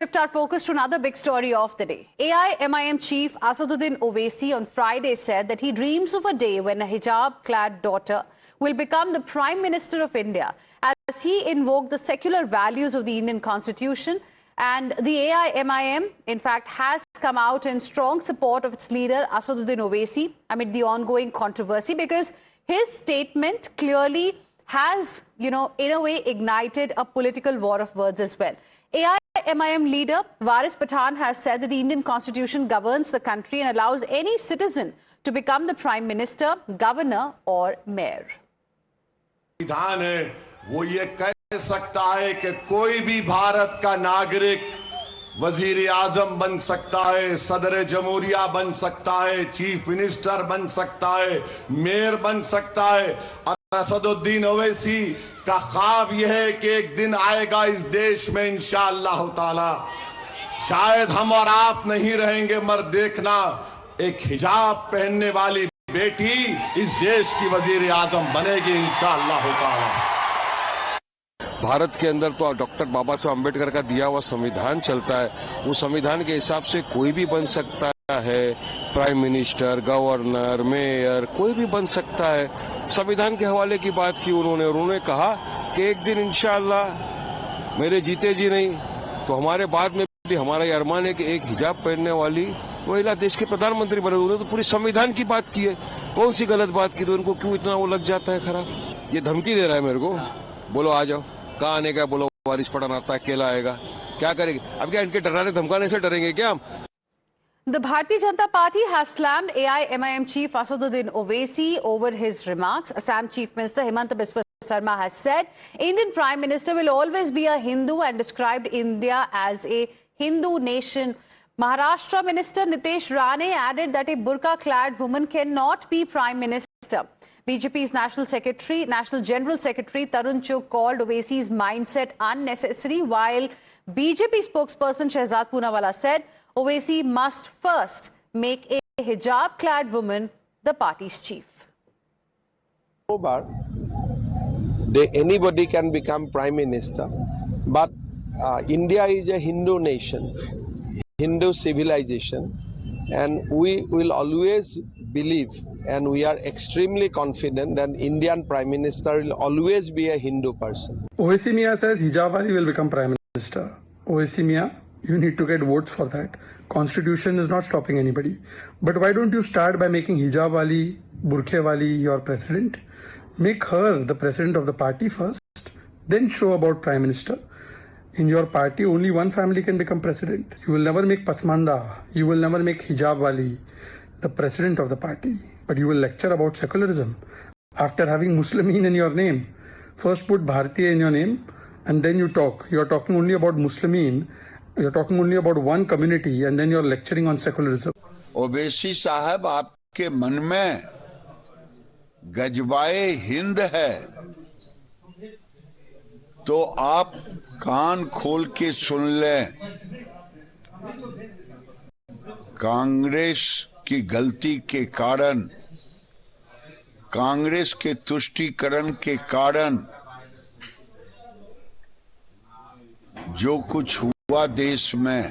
Shift our focus to another big story of the day. AIMIM chief Asaduddin Owaisi on Friday said that he dreams of a day when a hijab-clad daughter will become the Prime Minister of India, as he invoked the secular values of the Indian Constitution. And the AIMIM, in fact, has come out in strong support of its leader, Asaduddin Owaisi, amid the ongoing controversy, because his statement clearly has, in a way, ignited a political war of words as well. AIMIM leader Waris Pathan has said that the Indian Constitution governs the country and allows any citizen to become the Prime Minister, Governor or Mayor. संविधान है वो ये कह सकता है कि कोई भी भारत का नागरिक वजीर आजम बन सकता है, सदर जमहूरिया बन सकता है, चीफ मिनिस्टर बन सकता है, मेयर बन सकता है। और असदुद्दीन ओवैसी का ख्वाब यह है कि एक दिन आएगा इस देश में इंशाअल्लाह ताला, शायद हम और आप नहीं रहेंगे मगर देखना एक हिजाब पहनने वाली बेटी इस देश की वजीर आजम बनेगी इंशाअल्लाह ताला। भारत के अंदर तो डॉक्टर बाबा साहब अम्बेडकर का दिया हुआ संविधान चलता है, उस संविधान के हिसाब से कोई भी बन सकता है, प्राइम मिनिस्टर, गवर्नर, मेयर, कोई भी बन सकता है। संविधान के हवाले की बात की उन्होंने कहा कि एक दिन इंशाअल्लाह मेरे जीते जी नहीं तो हमारे बाद में भी हमारा ये अरमान है कि एक हिजाब पहनने वाली महिला देश के प्रधानमंत्री बने। उन्होंने तो पूरी संविधान की बात की है, कौन सी गलत बात की, तो उनको क्यों इतना वो लग जाता है खराब। ये धमकी दे रहा है मेरे को, बोलो आ जाओ, कहाँ आने का, बोलो वारिस पठान आता है, अकेला आएगा, क्या करेंगे। अब क्या इनके डराने धमकाने से डरेंगे क्या हम। The Bharatiya Janata Party has slammed AIMIM chief Asaduddin Owaisi over his remarks. Assam Chief Minister Himanta Biswa Sarma has said Indian Prime Minister will always be a Hindu and described India as a Hindu nation. Maharashtra Minister Nitesh Rane added that a burqa-clad woman cannot be Prime Minister. BJP's National General Secretary Tarun Chugh called Owaisi's mindset unnecessary, while BJP spokesperson Shehzad Poonawalla said Owaisi must first make a hijab-clad woman the party's chief. Anybody can become Prime Minister, but India is a Hindu nation, Hindu civilization, and we will always believe and we are extremely confident that Indian Prime Minister will always be a Hindu person. Owaisi Mia says hijab wali will become Prime Minister. Owaisi Mia, you need to get votes for that. Constitution is not stopping anybody. But why don't you start by making hijab wali, burkhe wali your president? Make her the president of the party first, then show about Prime Minister. In your party, only one family can become president. You will never make Pasmanda, you will never make hijab wali the president of the party, but you will lecture about secularism. After having Muslimin in your name, first put Bharatiya in your name, and then you talk. You are talking only about Muslimin, you are talking only about one community, and then you are lecturing on secularism. Owaisi साहब, आपके मन में गजबाए हिंद है तो आप कान खोल के सुन लें। कांग्रेस की गलती के कारण, कांग्रेस के तुष्टीकरण के कारण जो कुछ हुआ देश में,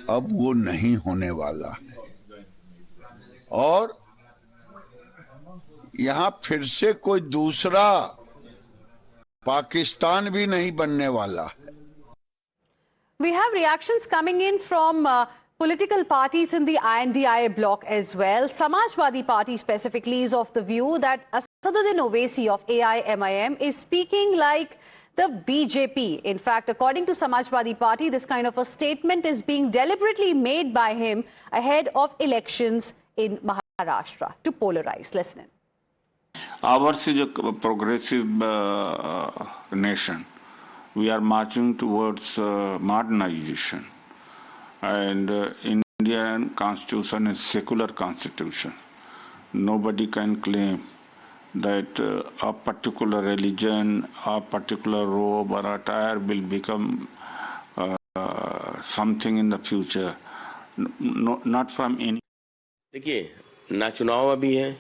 अब वो नहीं होने वाला है और यहां फिर से कोई दूसरा पाकिस्तान भी नहीं बनने वाला है। We have reactions coming in from political parties in the INDIA bloc as well. Samajwadi Party specifically is of the view that Asaduddin Owaisi of AIMIM is speaking like the BJP. In fact, according to Samajwadi Party, this kind of a statement is being deliberately made by him ahead of elections in Maharashtra to polarize. Listen in. Ours is a progressive nation. We are marching towards modernization. And Indian constitution is secular constitution. Nobody can claim that a particular religion, a particular robe or attire will become something in the future. No, not from any. देखिए, ना चुनाव अभी है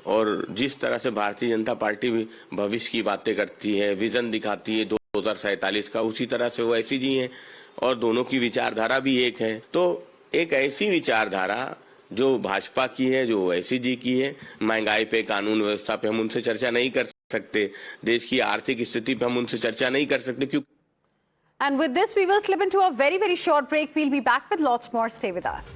और जिस तरह से Bharatiya Janata party भी भविष्य की बातें करती है, विजन दिखाती है 2047 का, उसी तरह से ओवैसी जी हैं और दोनों की विचारधारा भी एक है। तो एक ऐसी विचारधारा जो भाजपा की है, जो ओवैसी जी की है, महंगाई पे, कानून व्यवस्था पे हम उनसे चर्चा नहीं कर सकते, देश की आर्थिक स्थिति पे हम उनसे चर्चा नहीं कर सकते क्योंकि And with this, we will slip into a very, very short break. We'll be back with lots more. Stay with us.